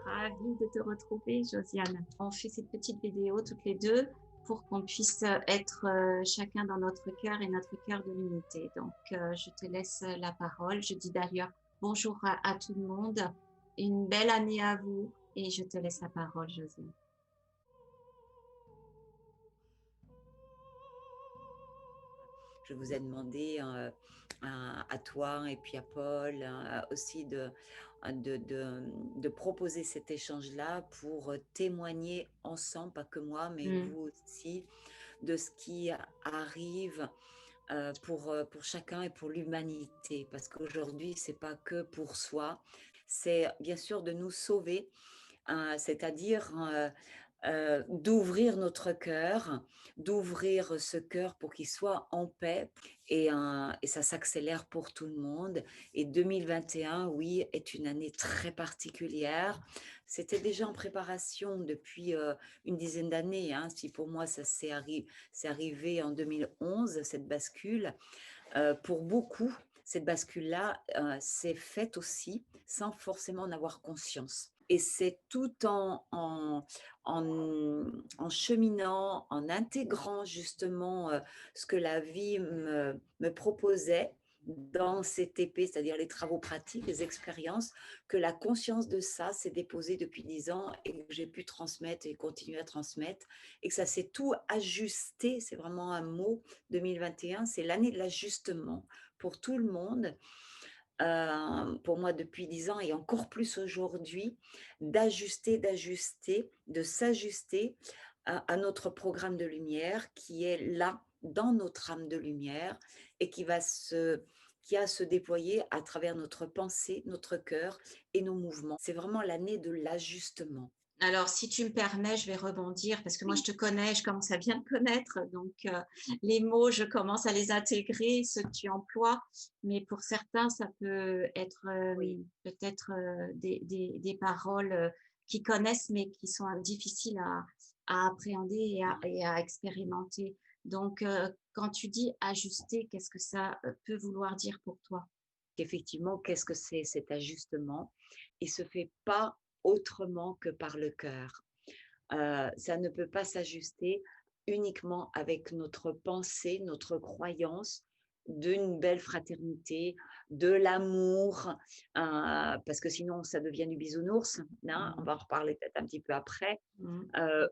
Ravie de te retrouver, Josiane. On fait cette petite vidéo toutes les deux pour qu'on puisse être chacun dans notre cœur et notre cœur de l'unité. Donc, je te laisse la parole. Je dis d'ailleurs bonjour à tout le monde. Une belle année à vous et je te laisse la parole, Josiane. Je vous ai demandé à toi et puis à Paul aussi de proposer cet échange-là pour témoigner ensemble, pas que moi, mais vous aussi, de ce qui arrive pour chacun et pour l'humanité. Parce qu'aujourd'hui, c'est pas que pour soi, c'est bien sûr de nous sauver, c'est-à-dire d'ouvrir notre cœur, d'ouvrir ce cœur pour qu'il soit en paix et ça s'accélère pour tout le monde. Et 2021, oui, est une année très particulière. C'était déjà en préparation depuis une dizaine d'années. Si pour moi, c'est arrivé en 2011, cette bascule. Pour beaucoup, cette bascule-là s'est faite aussi sans forcément en avoir conscience. Et c'est tout en cheminant, en intégrant justement ce que la vie me proposait dans ces TP, c'est-à-dire les travaux pratiques, les expériences, que la conscience de ça s'est déposée depuis 10 ans et que j'ai pu transmettre et continuer à transmettre et que ça s'est tout ajusté, c'est vraiment un mot, 2021, c'est l'année de l'ajustement pour tout le monde. Pour moi depuis 10 ans et encore plus aujourd'hui, d'ajuster, de s'ajuster à notre programme de lumière qui est là, dans notre âme de lumière et qui a à se déployer à travers notre pensée, notre cœur et nos mouvements. C'est vraiment l'année de l'ajustement. Alors, si tu me permets, je vais rebondir parce que moi, je Oui. te connais, je commence à bien te connaître. Donc, les mots, je commence à les intégrer, ceux que tu emploies. Mais pour certains, ça peut être Oui. peut-être des paroles qu'ils connaissent, mais qui sont difficiles à appréhender et à expérimenter. Donc, quand tu dis ajuster, qu'est-ce que ça peut vouloir dire pour toi? Effectivement, qu'est-ce que c'est cet ajustement? Il se fait pas autrement que par le cœur. Ça ne peut pas s'ajuster uniquement avec notre pensée, notre croyance d'une belle fraternité, de l'amour, parce que sinon ça devient du bisounours, on va en reparler peut-être un petit peu après,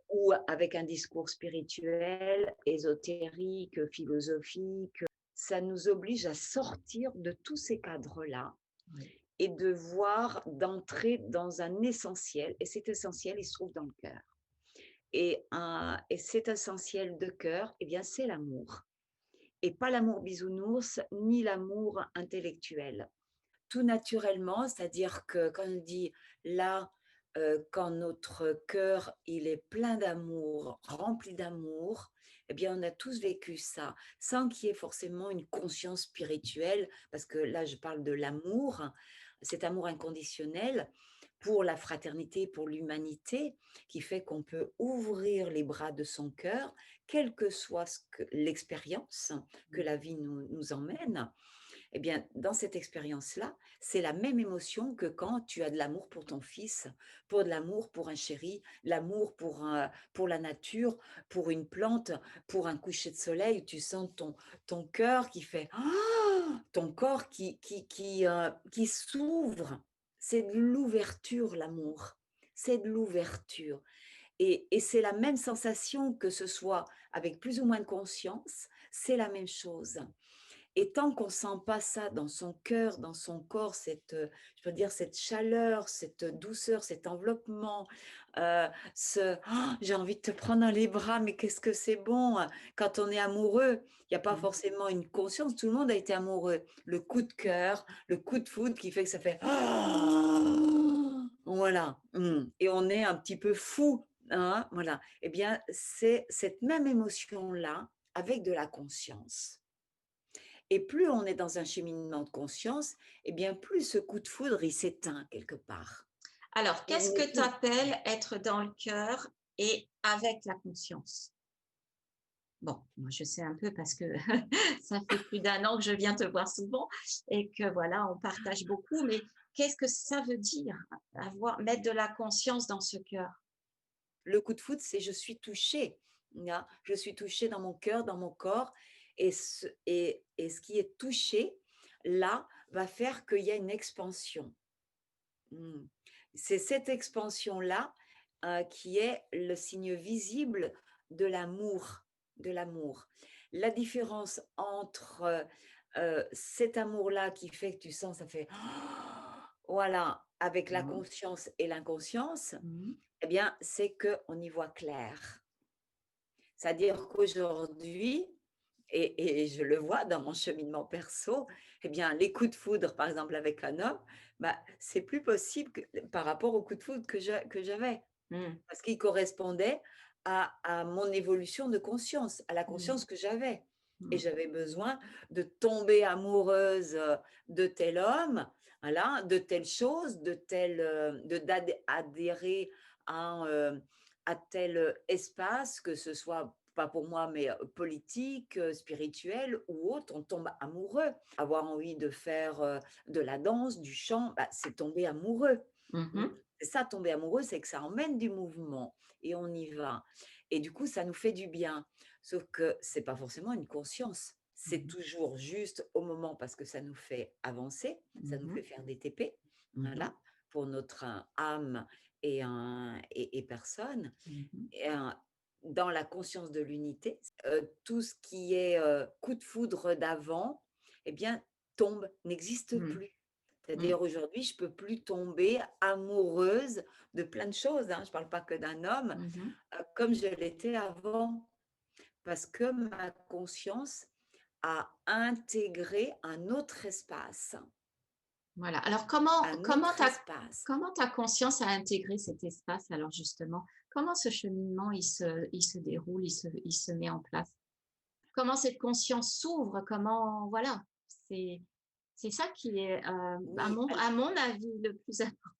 ou avec un discours spirituel, ésotérique, philosophique. Ça nous oblige à sortir de tous ces cadres-là Oui. et de voir, d'entrer dans un essentiel. Et cet essentiel, il se trouve dans le cœur. Et cet essentiel de cœur, eh bien, c'est l'amour. Et pas l'amour bisounours, ni l'amour intellectuel. Tout naturellement, c'est-à-dire que quand on dit là, quand notre cœur, il est plein d'amour, rempli d'amour, eh bien, on a tous vécu ça, sans qu'il y ait forcément une conscience spirituelle, parce que là, je parle de l'amour, cet amour inconditionnel pour la fraternité, pour l'humanité, qui fait qu'on peut ouvrir les bras de son cœur, quelle que soit l'expérience que la vie nous emmène. Eh bien, dans cette expérience-là, c'est la même émotion que quand tu as de l'amour pour ton fils, pour de l'amour pour un chéri, l'amour pour la nature, pour une plante, pour un coucher de soleil. Tu sens ton cœur qui fait ton corps qui s'ouvre. C'est de l'ouverture, l'amour. C'est de l'ouverture. Et c'est la même sensation, que ce soit avec plus ou moins de conscience, c'est la même chose. Et tant qu'on sent pas ça dans son cœur, dans son corps, je peux dire cette chaleur, cette douceur, cet enveloppement, j'ai envie de te prendre dans les bras, mais qu'est-ce que c'est bon quand on est amoureux. Il n'y a pas forcément une conscience, tout le monde a été amoureux. Le coup de cœur, le coup de foudre qui fait que ça fait voilà. Et on est un petit peu fou, voilà. Eh bien, c'est cette même émotion-là avec de la conscience. Et plus on est dans un cheminement de conscience, eh bien plus ce coup de foudre, il s'éteint quelque part. Alors, Il qu'est-ce n'est que tu plus. appelles être dans le cœur et avec la conscience? Bon, moi je sais un peu parce que ça fait plus d'un an que je viens te voir souvent et que voilà, on partage beaucoup. Mais qu'est-ce que ça veut dire mettre de la conscience dans ce cœur? Le coup de foudre, c'est je suis touchée, là. Je suis touchée dans mon cœur, dans mon corps et ce qui est touché, là, va faire qu'il y a une expansion. Mmh. C'est cette expansion-là, qui est le signe visible de l'amour de l'amour. La différence entre, cet amour-là qui fait que tu sens, ça fait voilà, avec la Mmh. conscience et l'inconscience, Mmh. eh bien, c'est qu'on y voit clair. C'est-à-dire qu'aujourd'hui et je le vois dans mon cheminement perso, eh bien, les coups de foudre, par exemple, avec un homme, bah, c'est plus possible que par rapport aux coups de foudre que j'avais. Mmh. Parce qu'ils correspondaient à mon évolution de conscience, à la Mmh. conscience que j'avais et Mmh. j'avais besoin de tomber amoureuse, de tel homme, voilà, de telle chose, de tel, adhérer à tel, espace, que ce soit pas pour moi, mais, politique, spirituel ou autre. On tombe amoureux. Avoir envie de faire, de la danse, du chant, bah, c'est tomber amoureux. Mmh. Mmh. C'est ça, tomber amoureux, c'est que ça emmène du mouvement et on y va et du coup, ça nous fait du bien. Sauf que c'est pas forcément une conscience. C'est Mmh. toujours juste au moment parce que ça nous fait avancer, ça nous Mmh. fait faire des TP, Mmh. voilà, pour notre, âme et personne Mmh. et dans la conscience de l'unité, tout ce qui est, coup de foudre d'avant, eh bien, tombe, n'existe Mmh. plus. Mmh. C'est-à-dire aujourd'hui, je peux plus tomber amoureuse de plein de choses, hein, je parle pas que d'un homme, Mmh. comme je l'étais avant. Parce que ma conscience a intégré Voilà. Alors comment un comment autre ta espace. comment ta conscience a intégré cet espace alors justement? Comment ce cheminement il se déroule, il se met en place? Comment cette conscience s'ouvre? Comment voilà, c'est c'est ça qui est, Oui, à mon avis, le plus important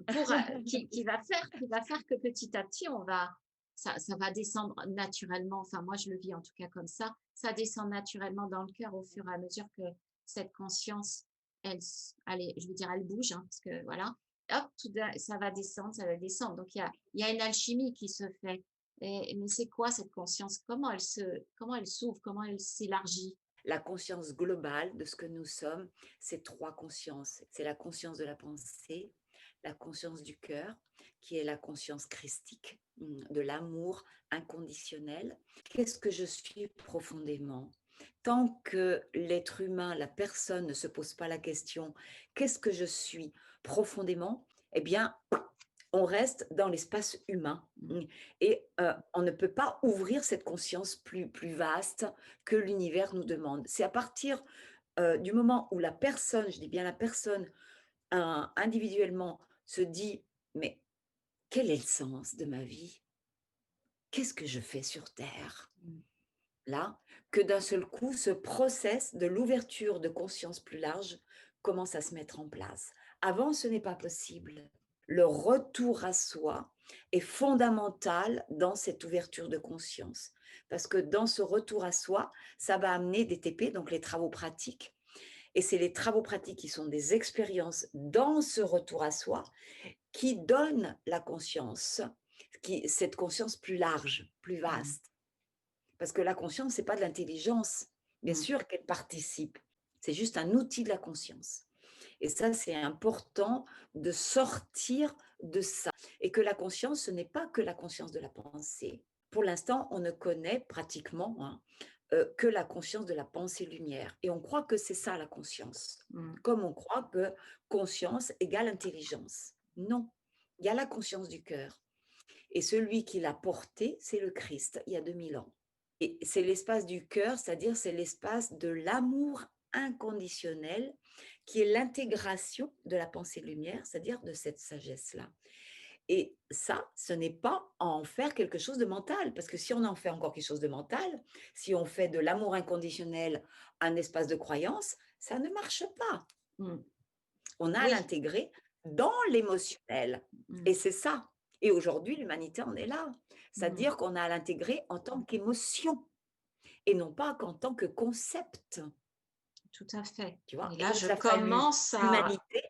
pour, qui va faire que petit à petit ça va descendre naturellement, enfin moi je le vis en tout cas comme ça descend naturellement dans le cœur au fur et à mesure que cette conscience, allez, je veux dire, elle bouge, hein, parce que voilà, hop, ça va descendre. Donc il y a une alchimie qui se fait. Mais c'est quoi cette conscience? Comment elle s'ouvre? Comment elle s'élargit? la conscience globale de ce que nous sommes, c'est 3 consciences. C'est la conscience de la pensée, la conscience du cœur, qui est la conscience christique, de l'amour inconditionnel. Qu'est-ce que je suis profondément? Tant que l'être humain, la personne ne se pose pas la question: «Qu'est-ce que je suis profondément?» eh bien, on reste dans l'espace humain, Mmh. et on ne peut pas ouvrir cette conscience plus vaste que l'univers nous demande. C'est à partir, du moment où la personne, je dis bien la personne, individuellement se dit: «Mais quel est le sens de ma vie? Qu'est-ce que je fais sur terre?» Mmh. Là, que d'un seul coup, ce process de l'ouverture de conscience plus large commence à se mettre en place. Avant, ce n'est pas possible. Le retour à soi est fondamental dans cette ouverture de conscience. Parce que dans ce retour à soi, ça va amener des TP, donc les travaux pratiques. Et c'est les travaux pratiques qui sont des expériences dans ce retour à soi qui donnent la conscience, cette conscience plus large, plus Mmh. vaste. Parce que la conscience, c'est pas de l'intelligence. Bien Mmh. sûr qu'elle participe. C'est juste un outil de la conscience. Et ça, c'est important de sortir de ça. Et que la conscience, ce n'est pas que la conscience de la pensée. Pour l'instant, on ne connaît pratiquement, hein, que la conscience de la pensée-lumière. Et on croit que c'est ça la conscience. Mmh. Comme on croit que conscience égale intelligence. Non, il y a la conscience du cœur. Et celui qui l'a portée, c'est le Christ, il y a 2000 ans. Et c'est l'espace du cœur, c'est-à-dire c'est l'espace de l'amour inconditionnel qui est l'intégration de la pensée lumière, c'est-à-dire de cette sagesse-là. Et ça, ce n'est pas en faire quelque chose de mental, parce que si on en fait encore quelque chose de mental, si on fait de l'amour inconditionnel un espace de croyance, ça ne marche pas. Mmh. On a à Oui. l'intégrer dans l'émotionnel. Et Mmh. c'est ça. Et aujourd'hui, l'humanité en est là. Mm. C'est-à-dire qu'on a à l'intégrer en tant qu'émotion et non pas qu'en tant que concept, Tout à fait. tu vois? Et Et là, donc, je ça a fallu commence à... l'humanité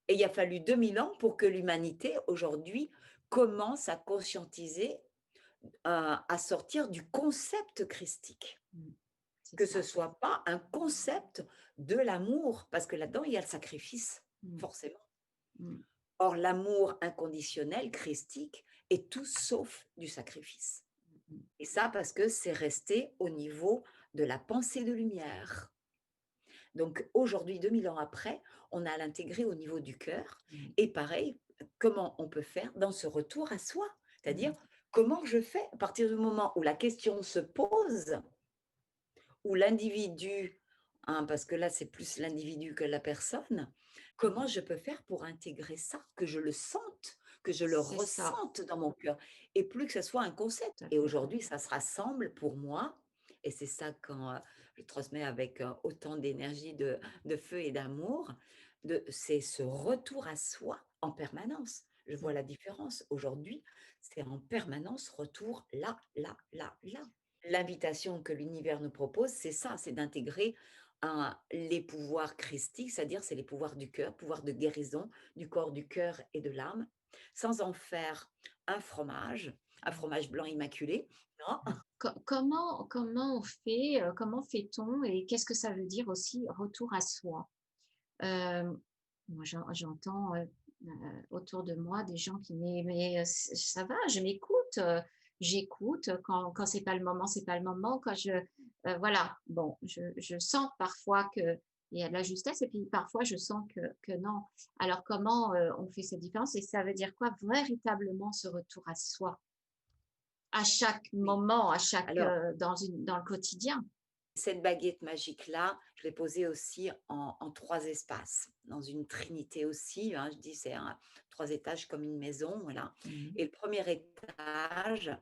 et il a fallu 2000 ans pour que l'humanité, aujourd'hui, commence à conscientiser, à sortir du concept christique. Mm. C'est Que ce ça. soit pas un concept de l'amour, parce que là-dedans, il y a le sacrifice, Mm. forcément. Mm. Or, l'amour inconditionnel, christique, est tout sauf du sacrifice. Mm. Et ça, parce que c'est resté au niveau de la pensée de lumière. Donc, aujourd'hui, 2000 ans après, on a à l'intégrer au niveau du cœur. Mm. Et pareil, comment on peut faire dans ce retour à soi? C'est-à-dire, Mm. comment je fais à partir du moment où la question se pose, où l'individu, hein, parce que là, c'est plus l'individu que la personne, comment je peux faire pour intégrer ça, que je le sente, que je le C'est ça. ressente dans mon cœur, et plus que ce soit un concept. Tout à Et fait. aujourd'hui, ça se rassemble pour moi, et c'est ça quand je transmets avec autant d'énergie, de feu et d'amour, c'est ce retour à soi en permanence. Je vois Mm. la différence. Aujourd'hui, c'est en permanence retour là, là, là, là. L'invitation que l'univers nous propose, c'est ça, c'est d'intégrer les pouvoirs christiques, c'est-à-dire c'est les pouvoirs du cœur, pouvoirs de guérison du corps, du cœur et de l'âme, sans en faire un fromage blanc immaculé, non. Comment on fait, comment fait-on et qu'est-ce que ça veut dire aussi retour à soi? Euh, Moi, j'entends autour de moi des gens qui mais ça va, je m'écoute, j'écoute quand c'est pas le moment, c'est pas le moment. Quand voilà, bon, je sens parfois que il y a de la justesse et puis parfois je sens que non. Alors comment on fait cette différence et ça veut dire quoi véritablement ce retour à soi à chaque Oui. moment, à chaque Alors, dans le quotidien? cette baguette magique-là, je l'ai posée aussi en 3 espaces, dans une trinité aussi, hein, je dis c'est 3 étages comme une maison, voilà. Mhm. Et le premier étage,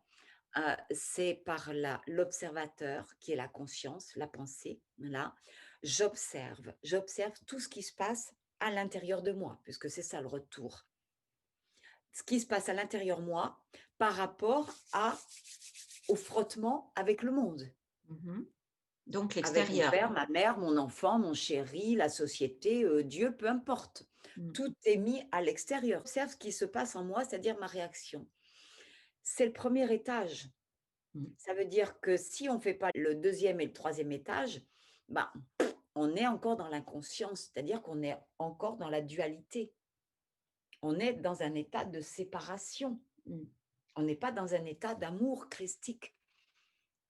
c'est par l'observateur qui est la conscience, la pensée, voilà. J'observe tout ce qui se passe à l'intérieur de moi, puisque c'est ça le retour. Ce qui se passe à l'intérieur de moi par rapport au frottement avec le monde, Mhm. Donc avec mon l'extérieur. père, ma mère, mon enfant, mon chéri, la société, Dieu, peu importe. Mm. Tout est mis à l'extérieur. J'observe ce qui se passe en moi, c'est-à-dire ma réaction. C'est le premier étage. Mm. Ça veut dire que si on ne fait pas le deuxième et le troisième étage, bah, on est encore dans l'inconscience, c'est-à-dire qu'on est encore dans la dualité. On est dans un état de séparation. Mm. On n'est pas dans un état d'amour christique.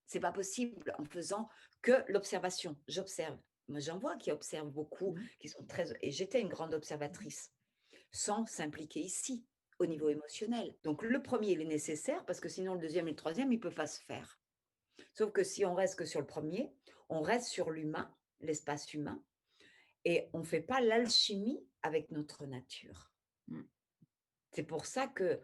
C'est pas possible en faisant que l'observation. J'observe. Moi, j'en vois qui observent beaucoup, Mm. qui sont très. Et j'étais une grande observatrice, sans s'impliquer ici, au niveau émotionnel. Donc, le premier, il est nécessaire parce que sinon, le deuxième et le troisième, ils ne peuvent pas se faire. Sauf que si on reste que sur le premier, on reste sur l'humain, l'espace humain, et on ne fait pas l'alchimie avec notre nature. Mm. C'est pour ça que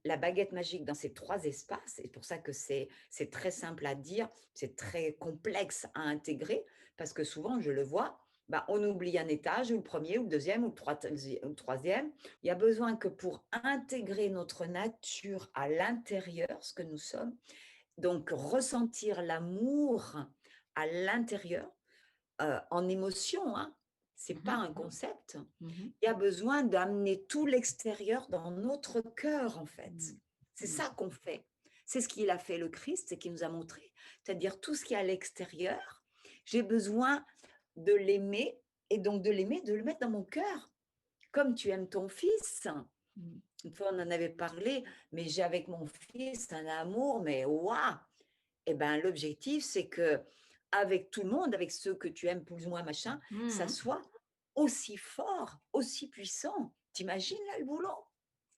la baguette magique dans ces 3 espaces, c'est pour ça que c'est très simple à dire, c'est très complexe à intégrer, parce que souvent, je le vois, bah, on oublie un étage, ou le premier, ou le deuxième, ou le troisième. Il y a besoin que pour intégrer notre nature à l'intérieur, ce que nous sommes, donc ressentir l'amour à l'intérieur, en émotion, hein, c'est pas Mhm. un concept. Mhm. Il y a besoin d'amener tout l'extérieur dans notre cœur, en fait. Mm. C'est Mm. ça qu'on fait. C'est ce qu'il a fait le Christ et qu'il nous a montré. C'est-à-dire tout ce qui est à l'extérieur, j'ai besoin de l'aimer et donc de l'aimer, de le mettre dans mon cœur. Comme tu aimes ton fils. Mm. Une fois, on en avait parlé, mais j'ai avec mon fils un amour, mais waouh! Eh ben, l'objectif, c'est que avec tout le monde, avec ceux que tu aimes plus ou moins, machin, ça Mm. soit aussi fort, aussi puissant. T'imagines là le boulot?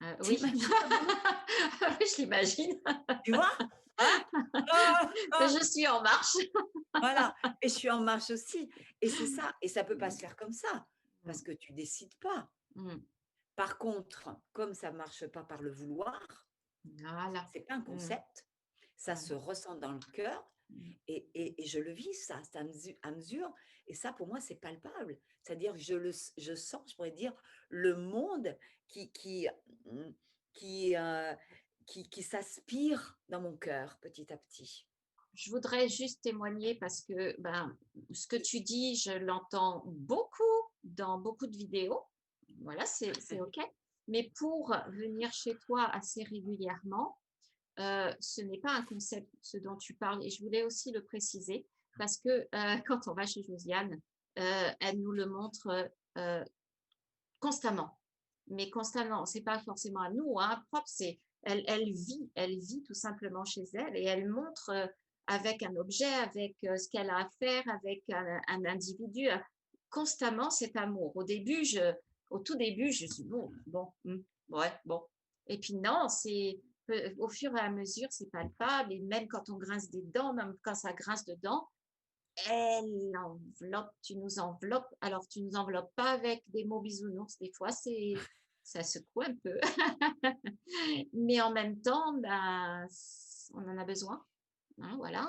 Oui, T'imagines le boulot? oui, je l'imagine. Tu vois? Hein? Ah, ah, Je suis en marche. voilà, et je suis en marche aussi et c'est ça et ça peut pas se faire comme ça Mm. parce que tu décides pas. Mm. Par contre, comme ça marche pas par le vouloir, Voilà. c'est pas un Mm. concept, ça Voilà. se ressent dans le cœur, Mmh. Et je le vis ça, c'est à mesure et ça pour moi c'est palpable. C'est-à-dire que je sens, je pourrais dire, le monde qui qui, mmh, qui, heu, qui s'aspire dans mon cœur petit à petit. Je voudrais juste témoigner parce que, ben, ce que tu dis, je l'entends beaucoup dans beaucoup de vidéos. Voilà, c'est OK. Mais pour venir chez toi assez régulièrement, ce n'est pas un concept, ce dont tu parles et je voulais aussi le préciser parce que, quand on va chez Josiane, elle nous le montre, constamment. Mais constamment, c'est pas forcément à nous, hein, propre, c'est elle vit tout simplement chez elle et elle montre, avec un objet, avec, ce qu'elle a à faire, avec un individu, constamment cet amour. Au tout début, je suis: «Bon, bon, mmh, ouais, bon» et puis non, au fur et à mesure, c'est palpable et même quand on grince des dents, même quand ça grince dedans, elle enveloppe, tu nous enveloppes. Alors, tu nous enveloppes pas avec des mots bisounours, des fois, ça secoue un peu. Mais en même temps, ben, on en a besoin. Hein, voilà,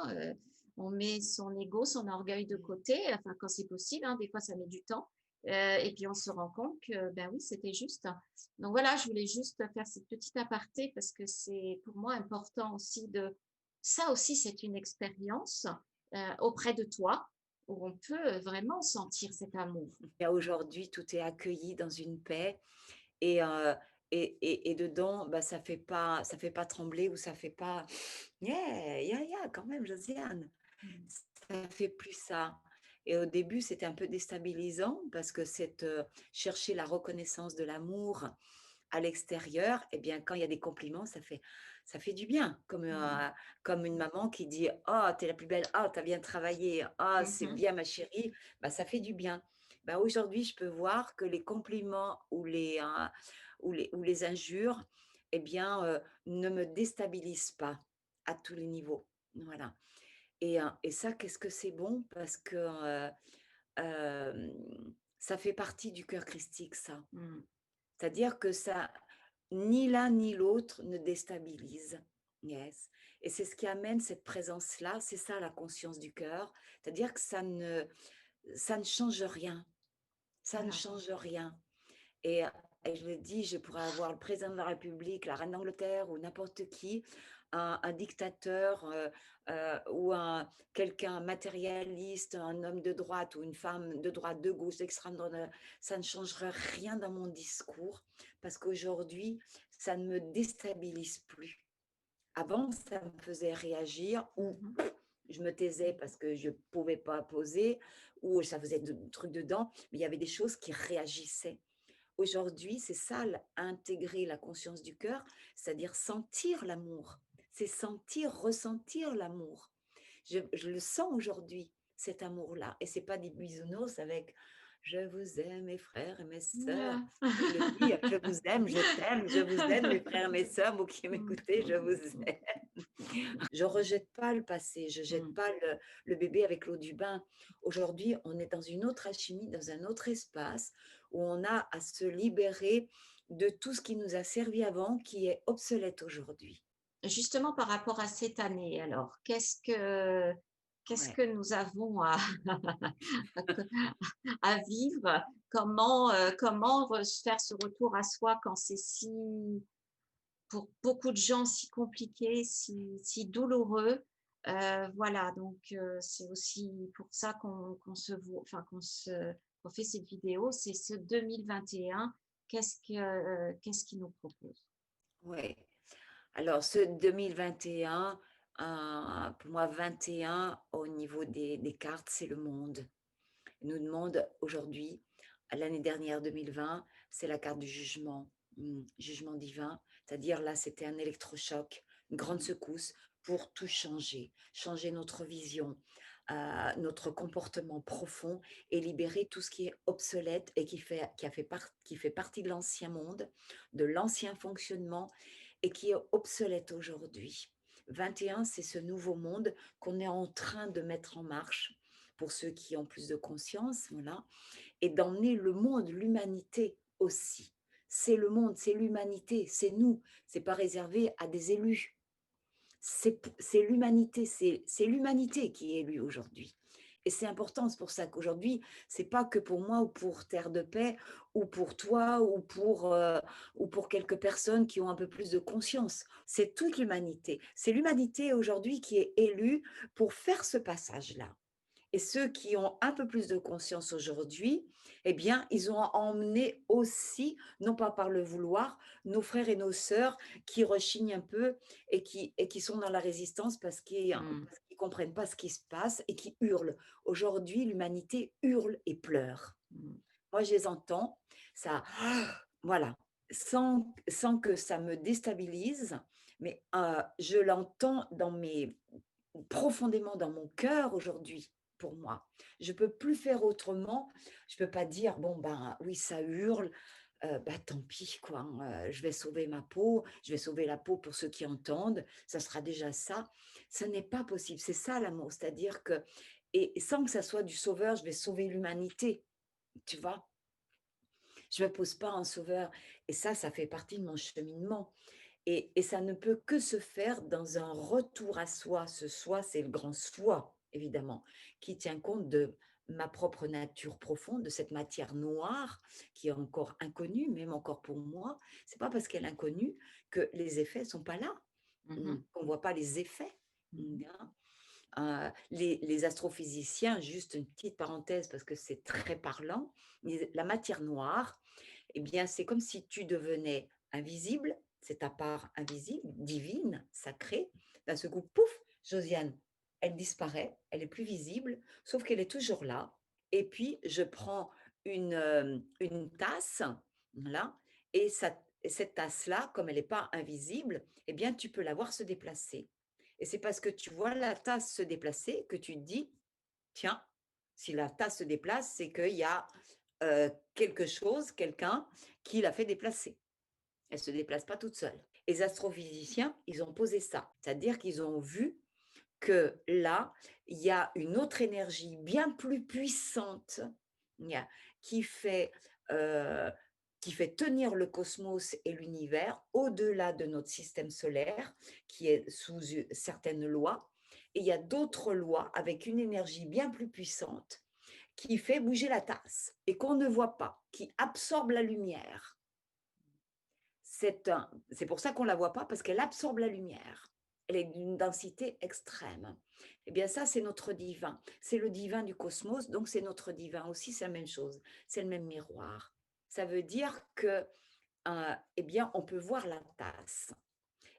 on met son ego, son orgueil de Mmh. côté, enfin, quand c'est possible, hein, des fois, ça met du temps. Et puis, on se rend compte que, ben oui, c'était juste. Donc voilà, je voulais juste faire cette petite aparté parce que c'est pour moi important aussi ça aussi, c'est une expérience auprès de toi où on peut vraiment sentir cet amour. Et aujourd'hui, tout est accueilli dans une paix et et dedans, bah, ça fait pas trembler ou ça fait pas: «Yeah, yeah, yeah, quand même Josiane». Mmh. Ça fait plus ça et au début, c'était un peu déstabilisant parce que chercher la reconnaissance de l'amour à l'extérieur et bien, quand il y a des compliments, ça fait du bien. Mmh. Comme une maman qui dit: «Oh, tu es la plus belle. Oh, tu as bien travaillé. Oh, Mmh c'est mh. bien ma chérie». Bah, ça fait du bien. Bah, aujourd'hui, je peux voir que les compliments ou les injures et bien, ne me déstabilisent pas à tous les niveaux. Voilà et ça, qu'est-ce que c'est bon parce que, ça fait partie du cœur christique ça. Mmh. C'est-à-dire que ça ni l'un ni l'autre ne déstabilise. Yes et c'est ce qui amène cette présence-là, c'est ça la conscience du cœur, c'est-à-dire que ça ne change rien, ça ne Voilà. change rien. Et et je le dis, je pourrais avoir le président de la République, la reine d'Angleterre ou n'importe qui, un dictateur, ou un quelqu'un matérialiste, un homme de droite ou une femme de droite, de gauche, d'extrême droite, ça ne changerait rien dans mon discours parce qu'aujourd'hui, ça ne me déstabilise plus. Avant, ça me faisait réagir Mmh ou mh. je me taisais parce que je pouvais pas poser ou ça faisait de trucs dedans, mais il y avait des choses qui réagissaient. Aujourd'hui, c'est ça, intégrer la conscience du cœur, c'est-à-dire sentir l'amour. C'est sentir, ressentir l'amour. Je le sens aujourd'hui, cet amour-là. Et c'est pas des bisounours avec je vous aime, mes frères et mes sœurs. Yeah. Je le dis, je vous aime, je t'aime, je vous aime, mes frères et mes sœurs, vous qui Mmh. m'écoutez, je vous Mmh. aime. Je rejette pas le passé, je jette Mmh. pas le bébé avec l'eau du bain. Aujourd'hui, on est dans une autre alchimie, dans un autre espace où on a à se libérer de tout ce qui nous a servi avant, qui est obsolète aujourd'hui. Justement par rapport à cette année alors, qu'est-ce Ouais. que nous avons à à co à vivre? Comment faire ce retour à soi quand c'est pour beaucoup de gens, si compliqué, si douloureux? Voilà, donc c'est aussi pour ça qu'on se voit enfin qu'on fait cette vidéo, c'est ce 2021, qu'est-ce qu'il nous propose? Ouais. Alors ce 2021, pour moi 21 au niveau des cartes, c'est le monde. Il nous demande aujourd'hui, à l'année dernière 2020, c'est la carte du jugement, jugement divin. C'est-à-dire là, c'était un électrochoc, une grande Mmh. secousse pour tout changer, changer notre vision, notre comportement profond et libérer tout ce qui est obsolète et qui fait partie de l'ancien monde, de l'ancien fonctionnement et qui est obsolète aujourd'hui. 21, c'est ce nouveau monde qu'on est en train de mettre en marche pour ceux qui ont plus de conscience, voilà, et d'emmener le monde, l'humanité aussi. C'est le monde, c'est l'humanité, c'est nous, c'est pas réservé à des élus. c'est l'humanité, c'est l'humanité qui est élue aujourd'hui. Et c'est important, c'est pour ça qu'aujourd'hui, c'est pas que pour moi ou pour Terre de Paix ou pour toi ou pour quelques personnes qui ont un peu plus de conscience. C'est toute l'humanité. C'est l'humanité aujourd'hui qui est élue pour faire ce passage-là. Et ceux qui ont un peu plus de conscience aujourd'hui, eh bien, ils ont emmené aussi, non pas par le vouloir, nos frères et nos sœurs qui rechignent un peu et qui sont dans la résistance parce qu'ils Mm. ne comprennent pas ce qui se passe et qui hurlent. Aujourd'hui, l'humanité hurle et pleure. Mm. Moi, je les entends, ça, voilà, sans que ça me déstabilise, mais je l'entends profondément dans mon cœur aujourd'hui, pour moi. Je peux plus faire autrement. Je peux pas dire: «Bon, ben, oui, ça hurle, bah, tant pis quoi, hein, je vais sauver ma peau, je vais sauver la peau pour ceux qui entendent, ça sera déjà ça». Ce n'est pas possible, c'est ça l'amour, c'est-à-dire que et sans que ça soit du sauveur, je vais sauver l'humanité, tu vois? Je me pose pas en sauveur et ça fait partie de mon cheminement. Et ça ne peut que se faire dans un retour à soi. Ce soi, c'est le grand soi, évidemment, qui tient compte de ma propre nature profonde, de cette matière noire qui est encore inconnue, même encore pour moi. C'est pas parce qu'elle est inconnue que les effets sont pas là, Mhm. qu'on voit pas les effets. Mhm. Hein. Les astrophysiciens, juste une petite parenthèse parce que c'est très parlant, la matière noire, eh bien, c'est comme si tu devenais invisible, c'est ta part invisible, divine, sacrée. D'un seul coup, pouf, Josiane, elle disparaît, elle est plus visible, sauf qu'elle est toujours là. Et puis, je prends une tasse, voilà, et cette tasse-là, comme elle n'est pas invisible, eh bien, tu peux la voir se déplacer. Et c'est parce que tu vois la tasse se déplacer que tu te dis, tiens, si la tasse se déplace, c'est qu'il y a quelque chose, quelqu'un qui l'a fait déplacer. Elle ne se déplace pas toute seule. Les astrophysiciens, ils ont posé ça. C'est-à-dire qu'ils ont vu que là, il y a une autre énergie bien plus puissante qui fait, euh, qui fait tenir le cosmos et l'univers au-delà de notre système solaire, qui est sous certaines lois. Et il y a d'autres lois avec une énergie bien plus puissante qui fait bouger la tasse et qu'on ne voit pas, qui absorbe la lumière. C'est pour ça qu'on ne la voit pas, parce qu'elle absorbe la lumière. Elle est d'une densité extrême. Eh bien, ça, c'est notre divin. C'est le divin du cosmos, donc c'est notre divin aussi, c'est la même chose. C'est le même miroir. Ça veut dire que, eh bien, on peut voir la tasse.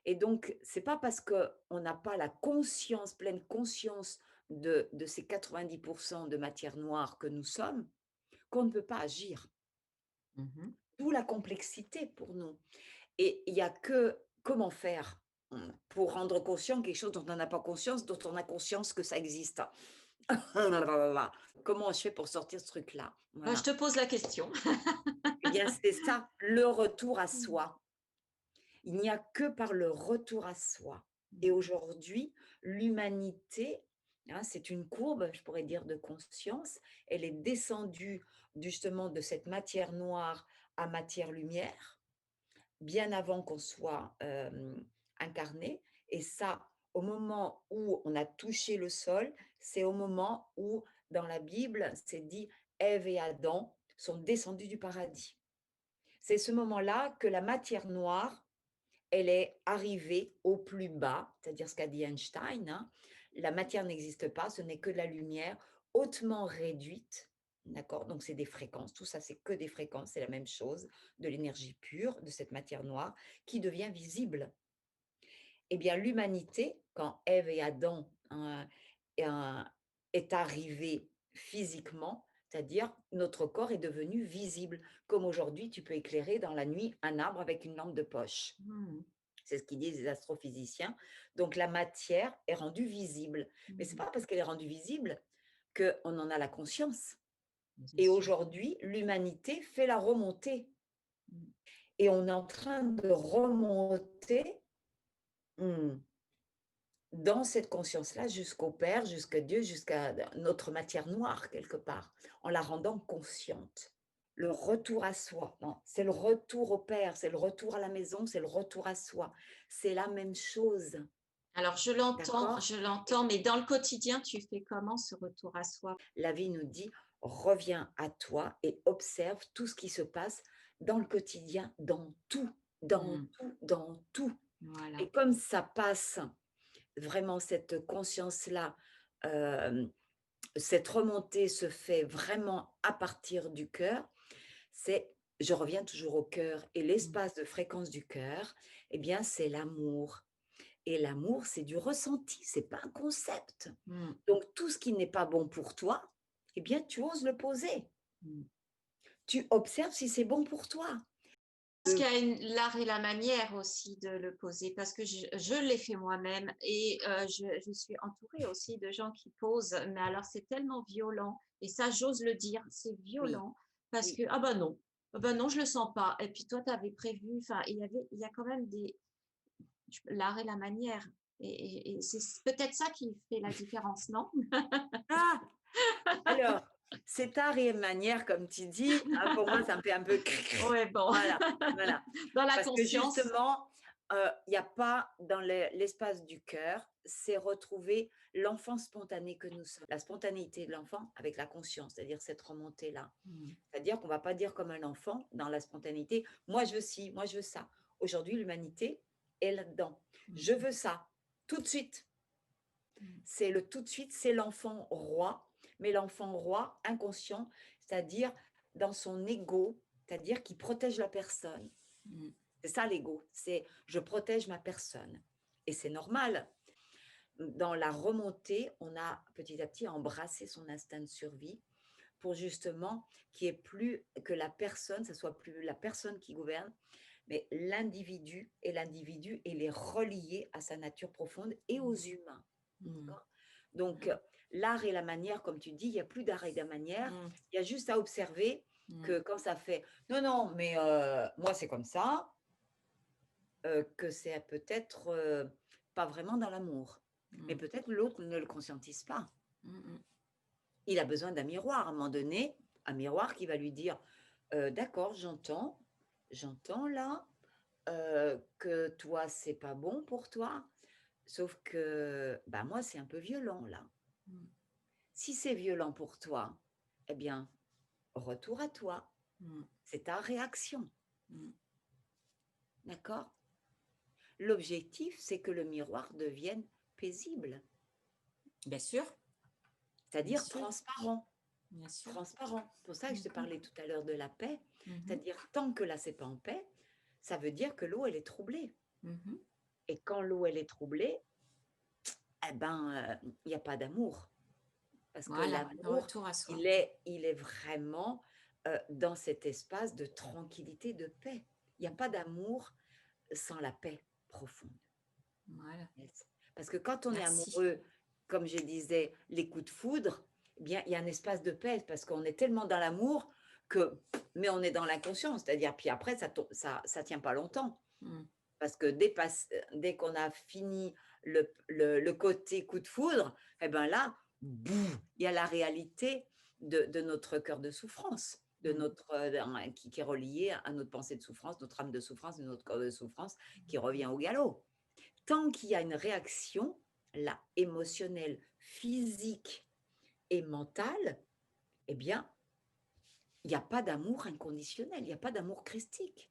Et donc, c'est pas parce qu'on n'a pas la conscience, pleine conscience de ces 90% de matière noire que nous sommes, qu'on ne peut pas agir. Mhm. D'où la complexité pour nous. Et il y a que comment faire pour rendre conscient quelque chose dont on n'a pas conscience, dont on a conscience que ça existe. Comment je fais pour sortir ce truc-là? Je Voilà. te pose la question. Eh bien, c'est ça, le retour à soi. Il n'y a que par le retour à soi. Et aujourd'hui, l'humanité, hein, c'est une courbe, je pourrais dire, de conscience. Elle est descendue justement de cette matière noire à matière lumière, bien avant qu'on soit incarné. Et ça, au moment où on a touché le sol, c'est au moment où, dans la Bible, c'est dit, Ève et Adam sont descendus du paradis. C'est ce moment-là que la matière noire, elle est arrivée au plus bas, c'est-à-dire ce qu'a dit Einstein, hein, la matière n'existe pas, ce n'est que de la lumière hautement réduite, d'accord? Donc c'est des fréquences, tout ça c'est que des fréquences, c'est la même chose, de l'énergie pure, de cette matière noire, qui devient visible. Eh bien l'humanité, quand Ève et Adam euh, est arrivé physiquement, c'est-à-dire notre corps est devenu visible, comme aujourd'hui tu peux éclairer dans la nuit un arbre avec une lampe de poche. Mhm. C'est ce qu'ils disent les astrophysiciens. Donc la matière est rendue visible. Mais ce n'est Mhm. pas parce qu'elle est rendue visible qu'on en a la conscience. Bien Et sûr. aujourd'hui, l'humanité fait la remontée. Mhm. Et on est en train de remonter dans cette conscience-là jusqu'au Père, jusqu'à Dieu, jusqu'à notre matière noire quelque part, en la rendant consciente. Le retour à soi, non, c'est le retour au Père, c'est le retour à la maison, c'est le retour à soi. C'est la même chose. Alors D'accord? je l'entends, mais dans le quotidien, tu fais comment ce retour à soi? La vie nous dit: «Reviens à toi et observe tout ce qui se passe dans le quotidien, dans tout, dans Mmh, tout, dans tout». voilà. Et comme ça passe vraiment cette conscience-là, hem, cette remontée se fait vraiment à partir du cœur, c'est je reviens toujours au cœur et Mmh, l'espace de fréquence du cœur, eh bien, c'est l'amour et l'amour, c'est du ressenti, c'est pas un concept. mmh, Donc tout ce qui n'est pas bon pour toi, eh bien, tu oses le poser. mmh. Tu observes si c'est bon pour toi. Parce qu'il y a l'art et la manière aussi de le poser, parce que je l'ai fait moi-même et je suis entourée aussi de gens qui posent, mais alors c'est tellement violent et ça j'ose le dire, c'est Oui, violent parce que: oui. ah bah non, je le sens pas» et puis toi tu avais prévu, enfin il y a quand même des l'art et la manière et c'est peut-être ça qui fait la différence, non? Ah! Alors, c'est art et manière, comme tu dis, hein, pour moi, ça me fait un peu cric. Ouais, bon, Voilà, voilà. dans la Parce que conscience. justement, il y a pas dans l'espace du cœur, c'est retrouver l'enfant spontané que nous sommes. La spontanéité de l'enfant avec la conscience, c'est-à-dire cette remontée-là. Mmh, C'est-à-dire qu'on va pas dire comme un enfant dans la spontanéité: «Moi je veux ci, moi je veux ça». Aujourd'hui, l'humanité est là-dedans. mmh, «Je veux ça, tout de suite». mmh, C'est le tout de suite, c'est l'enfant roi, mais l'enfant roi inconscient, c'est-à-dire dans son ego, c'est-à-dire qui protège la personne. mmh, C'est ça l'ego, c'est je protège ma personne et c'est normal. Dans la remontée, on a petit à petit embrassé son instinct de survie pour justement qu'il y ait plus que la personne, ça soit plus la personne qui gouverne, mais l'individu et l'individu, il est relié à sa nature profonde et aux humains. mmh, D'accord? Donc, l'art et la manière, comme tu dis, il y a plus d'art et de manière. mmh, Il y a juste à observer mmh, que quand ça fait: «Non, non, mais moi, c'est comme ça», que c'est peut-être, pas vraiment dans l'amour. Mais mmh, peut-être l'autre ne le conscientise pas. mmh mh. Il a besoin d'un miroir, à un moment donné, un miroir qui va lui dire: «D'accord, j'entends là, que toi, c'est pas bon pour toi, sauf que, bah, moi, c'est un peu violent là». Mmh. Si c'est violent pour toi, eh bien, retour à toi. Mmh. C'est ta réaction, Mmh. d'accord? L'objectif, c'est que le miroir devienne paisible, Bien sûr, bien c'est-à-dire sûr, transparent, bien sûr. transparent. C'est pour ça que je Mmh te mh. parlais tout à l'heure de la paix, Mmh mh. c'est-à-dire tant que là, c'est pas en paix, ça veut dire que l'eau, elle est troublée Mmh mh. et quand l'eau, elle est troublée, eh ben, il y a pas d'amour parce que Voilà, le l'amour, retour à soi. il est vraiment, dans cet espace de tranquillité, de paix. Il y a pas d'amour sans la paix profonde. Voilà. Yes. Parce que quand on est Merci. amoureux, comme je disais, les coups de foudre, eh bien, il y a un espace de paix parce qu'on est tellement dans l'amour que mais on est dans l'inconscient, c'est-à-dire puis après ça tient pas longtemps Mmh. parce que dès qu'on a fini le côté coup de foudre, et ben là, boum, il y a la réalité de notre cœur de souffrance, de Mmh. notre, qui est relié à notre pensée de souffrance, notre âme de souffrance et notre corps de souffrance qui revient au galop. Tant qu'il y a une réaction, là, émotionnelle, physique et mentale, eh bien, il y a pas d'amour inconditionnel, il y a pas d'amour christique.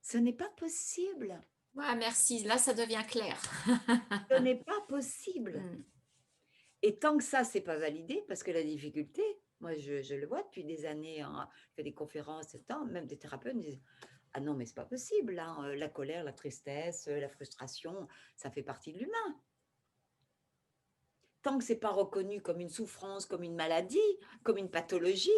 Ce n'est pas possible, Ouais, merci. Là, ça devient clair. ce n'est pas possible Mmh. et tant que ça, c'est pas validé parce que la difficulté, moi je le vois depuis des années, hein, je fais des conférences et cetera, même des thérapeutes me disent: «Ah non, mais c'est pas possible, hein, la colère, la tristesse, la frustration, ça fait partie de l'humain». Tant que c'est pas reconnu comme une souffrance, comme une maladie, comme une pathologie,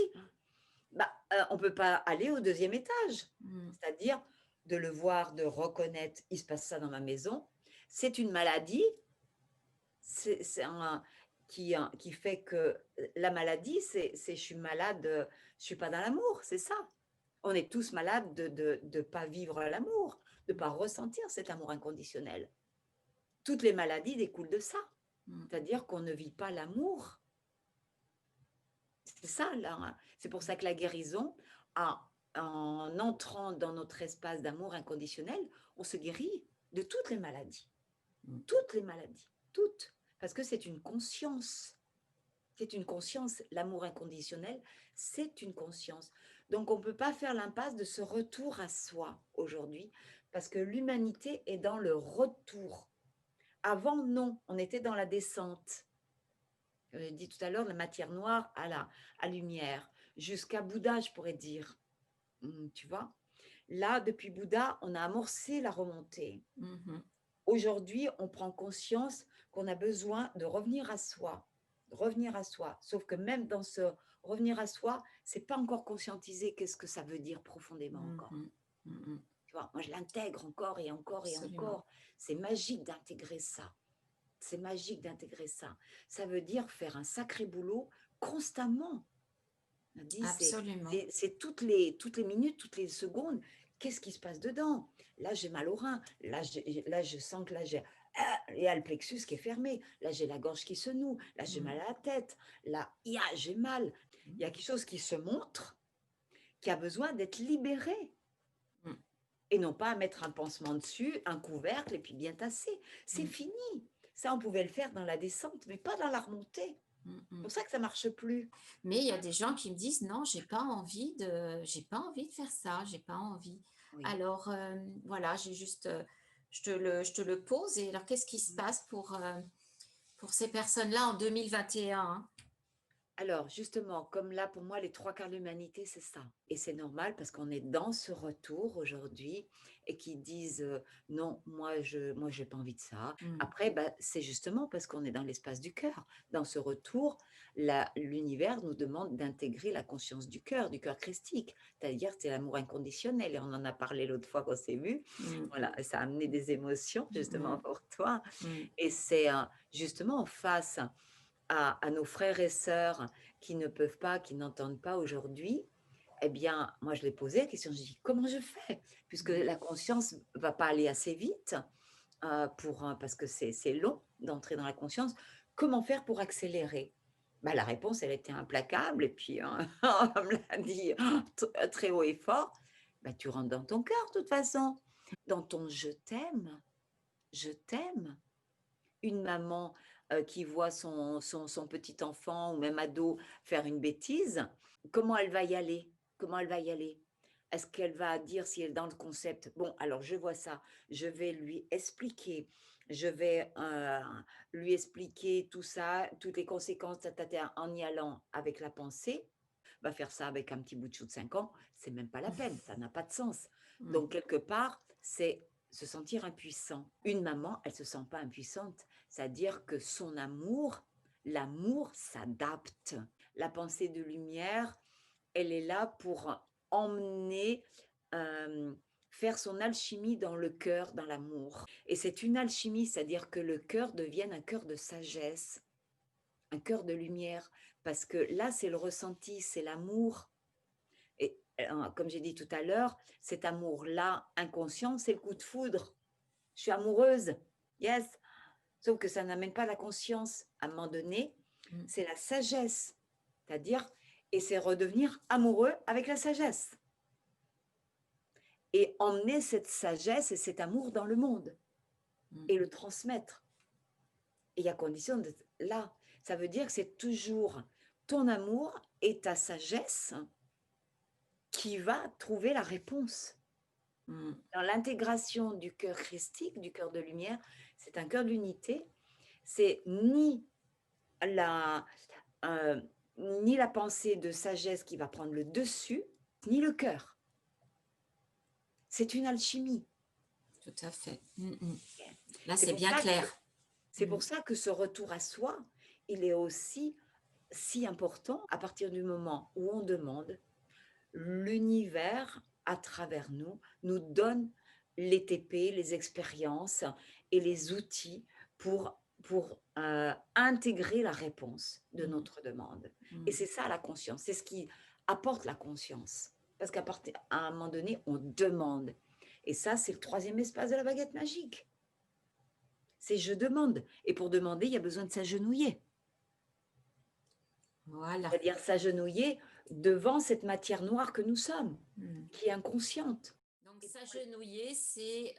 bah, on peut pas aller au deuxième étage. Mmh. C'est-à-dire de le voir, de reconnaître: «Il se passe ça dans ma maison». C'est une maladie, c'est un qui fait que la maladie, c'est je suis malade, je suis pas dans l'amour, c'est ça. On est tous malades de pas vivre l'amour, de pas ressentir cet amour inconditionnel. Toutes les maladies découlent de ça. Mmh. C'est-à-dire qu'on ne vit pas l'amour. C'est ça là, hein. C'est pour ça que la guérison, en entrant dans notre espace d'amour inconditionnel, on se guérit de toutes les maladies. toutes les maladies, toutes, parce que c'est une conscience. C'est une conscience, l'amour inconditionnel, c'est une conscience. Donc, on ne peut pas faire l'impasse de ce retour à soi aujourd'hui, parce que l'humanité est dans le retour. Avant, non, on était dans la descente. J'ai dit tout à l'heure, la matière noire à la lumière, jusqu'à Bouddha, je pourrais dire. Tu vois? Là, depuis Bouddha, on a amorcé la remontée. Aujourd'hui, on prend conscience qu'on a besoin de revenir à soi. Revenir à soi. Sauf que même dans ce revenir à soi, c'est pas encore conscientisé qu'est-ce que ça veut dire profondément encore. Tu vois, moi, je l'intègre encore et encore et Absolument. encore. C'est magique d'intégrer ça. C'est magique d'intégrer ça. Ça veut dire faire un sacré boulot constamment. On a dit, Absolument. c'est toutes les minutes, toutes les secondes. Qu'est-ce qui se passe dedans? Là, j'ai mal au rein. Là, je sens que là, il y a le plexus qui est fermé. Là, j'ai la gorge qui se noue. Là, j'ai mal à la tête. Là, j'ai mal. Il y a quelque chose qui se montre, qui a besoin d'être libéré. Et non pas à mettre un pansement dessus, un couvercle et puis bien tasser. C'est fini. Ça, on pouvait le faire dans la descente, mais pas dans la remontée. C'est pour ça que ça ne marche plus. Mais il y a des gens qui me disent non, j'ai pas envie de faire ça, j'ai pas envie. Oui. Alors voilà, j'ai juste, je te le pose. Et alors, qu'est-ce qui se passe pour ces personnes-là en 2021, hein? Alors, justement, comme là, pour moi, les trois quarts de l'humanité, c'est ça. Et c'est normal parce qu'on est dans ce retour aujourd'hui et qui disent non, moi, j'ai pas envie de ça. Après, c'est justement parce qu'on est dans l'espace du cœur. Dans ce retour, l'univers nous demande d'intégrer la conscience du cœur christique. C'est-à-dire que c'est l'amour inconditionnel. Et on en a parlé l'autre fois qu'on s'est vu. Voilà, ça a amené des émotions, justement, pour toi. Et c'est justement face à nos frères et sœurs qui ne peuvent pas, qui n'entendent pas aujourd'hui, eh bien, moi, je l'ai posé la question, je dis, comment je fais? Puisque la conscience ne va pas aller assez vite, parce que c'est long d'entrer dans la conscience, comment faire pour accélérer? La réponse, elle était implacable, et puis on me l'a dit très haut et fort, tu rentres dans ton cœur, de toute façon, dans ton je t'aime, je t'aime. Une maman qui voit son petit enfant ou même ado faire une bêtise, comment elle va y aller? Comment elle va y aller? Est-ce qu'elle va dire, si elle est dans le concept, bon, alors je vois ça, je vais lui expliquer, je vais lui expliquer tout ça, toutes les conséquences, en y allant avec la pensée, va faire ça avec un petit bout de chou de 5 ans, c'est même pas la peine, ça n'a pas de sens. Donc, quelque part, c'est se sentir impuissant. Une maman, elle se sent pas impuissante, c'est-à-dire que son amour, l'amour s'adapte. La pensée de lumière, elle est là pour emmener, faire son alchimie dans le cœur, dans l'amour. Et c'est une alchimie, c'est-à-dire que le cœur devienne un cœur de sagesse, un cœur de lumière, parce que là, c'est le ressenti, c'est l'amour. Et comme j'ai dit tout à l'heure, cet amour-là, inconscient, c'est le coup de foudre. Je suis amoureuse, yes. Sauf que ça n'amène pas la conscience. À un moment donné, c'est la sagesse. C'est-à-dire, et c'est redevenir amoureux avec la sagesse. Et emmener cette sagesse et cet amour dans le monde. Et le transmettre. Et il y a condition d'être là. Ça veut dire que c'est toujours ton amour et ta sagesse qui va trouver la réponse. Dans l'intégration du cœur christique, du cœur de lumière, c'est un cœur d'unité. C'est ni la pensée de sagesse qui va prendre le dessus, ni le cœur. C'est une alchimie. Tout à fait. Là, c'est bien clair. C'est pour ça que ce retour à soi, il est aussi si important à partir du moment où on demande, l'univers, à travers nous, nous donne les TP, les expériences et les outils pour intégrer la réponse de notre demande. Et c'est ça la conscience, c'est ce qui apporte la conscience. Parce qu'à un moment donné, on demande. Et ça, c'est le troisième espace de la baguette magique. C'est je demande. Et pour demander, il y a besoin de s'agenouiller. Voilà. C'est-à-dire s'agenouiller devant cette matière noire que nous sommes, qui est inconsciente. Donc, s'agenouiller, c'est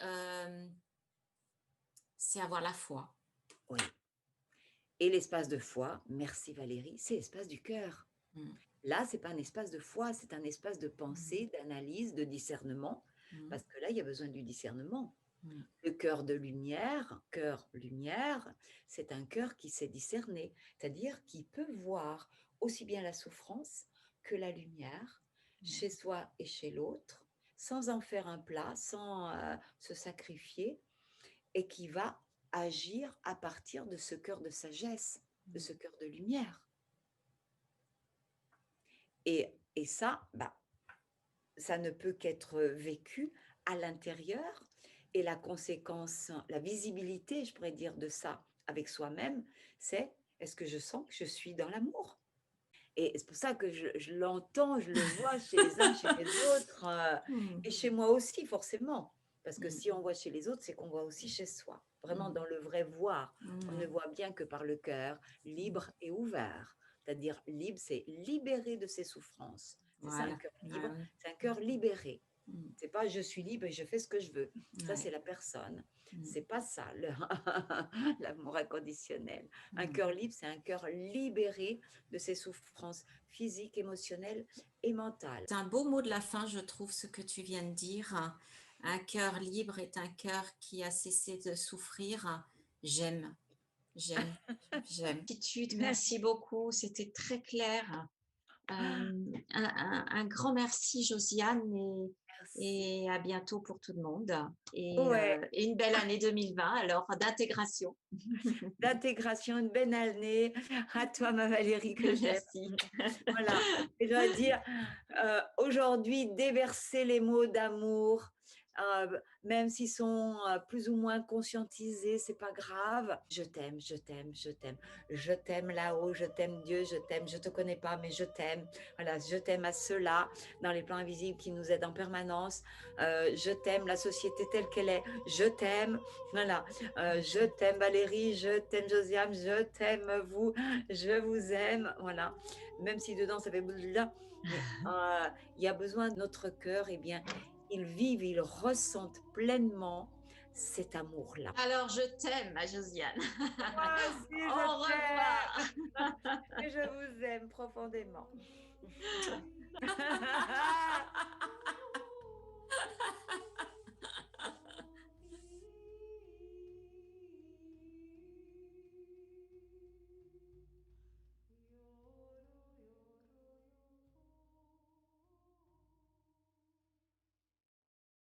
c'est avoir la foi. Oui. Et l'espace de foi, merci Valérie, c'est l'espace du cœur. Mmh. Là, c'est pas un espace de foi, c'est un espace de Mmh. pensée, d'analyse, de discernement, Mmh. parce que là, il y a besoin du discernement. Mmh. Le cœur lumière, c'est un cœur qui sait discerner, c'est-à-dire qui peut voir aussi bien la souffrance que la lumière Mmh. chez soi et chez l'autre, sans en faire un plat, sans se sacrifier, et qui va agir à partir de ce cœur de sagesse, de ce cœur de lumière. Et ça, bah, ça ne peut qu'être vécu à l'intérieur, et la conséquence, la visibilité, je pourrais dire, de ça avec soi-même, c'est: est-ce que je sens que je suis dans l'amour? Et c'est pour ça que je l'entends, je le vois chez les uns, chez les autres, Mmh. et chez moi aussi forcément. Parce que Mmh. si on voit chez les autres, c'est qu'on voit aussi chez soi. Vraiment dans Mmh. le vrai voir. On ne Mmh. voit bien que par le cœur, libre et ouvert. C'est-à-dire libre, c'est libéré de ses souffrances. C'est ça un Voilà. cœur Ah libre, ouais. c'est un cœur libéré. Mmh. C'est pas je suis libre et je fais ce que je veux. Ça, Ouais. c'est la personne. Mmh. C'est pas ça, l'amour inconditionnel. Un Mmh. cœur libre, c'est un cœur libéré de ses souffrances physiques, émotionnelles et mentales. C'est un beau mot de la fin, je trouve, ce que tu viens de dire. Un cœur libre est un cœur qui a cessé de souffrir. J'aime, j'aime, j'aime. Merci beaucoup, c'était très clair. Un grand merci, Josiane, Merci. et à bientôt pour tout le monde. Ouais, Et une belle année 2020, alors, d'intégration. d'intégration, une belle année. À toi, ma Valérie, que j'aime. Merci. Voilà. Et je dois dire, aujourd'hui, déverser les mots d'amour, même s'ils sont plus ou moins conscientisés, c'est pas grave. Je t'aime, je t'aime, je t'aime. Je t'aime là-haut, je t'aime Dieu, je t'aime. Je te connais pas, mais je t'aime. Voilà, je t'aime à ceux-là, dans les plans invisibles qui nous aident en permanence. Je t'aime, la société telle qu'elle est. Je t'aime. Voilà. Je t'aime Valérie, je t'aime Josiane, je t'aime vous, je vous aime. Voilà. Même si dedans ça fait blablabla, mais il y a besoin de notre cœur, et bien, ils vivent, ils ressentent pleinement cet amour-là. Alors, je t'aime, ma Josiane. Moi aussi, je Au revoir. t'aime et je vous aime profondément.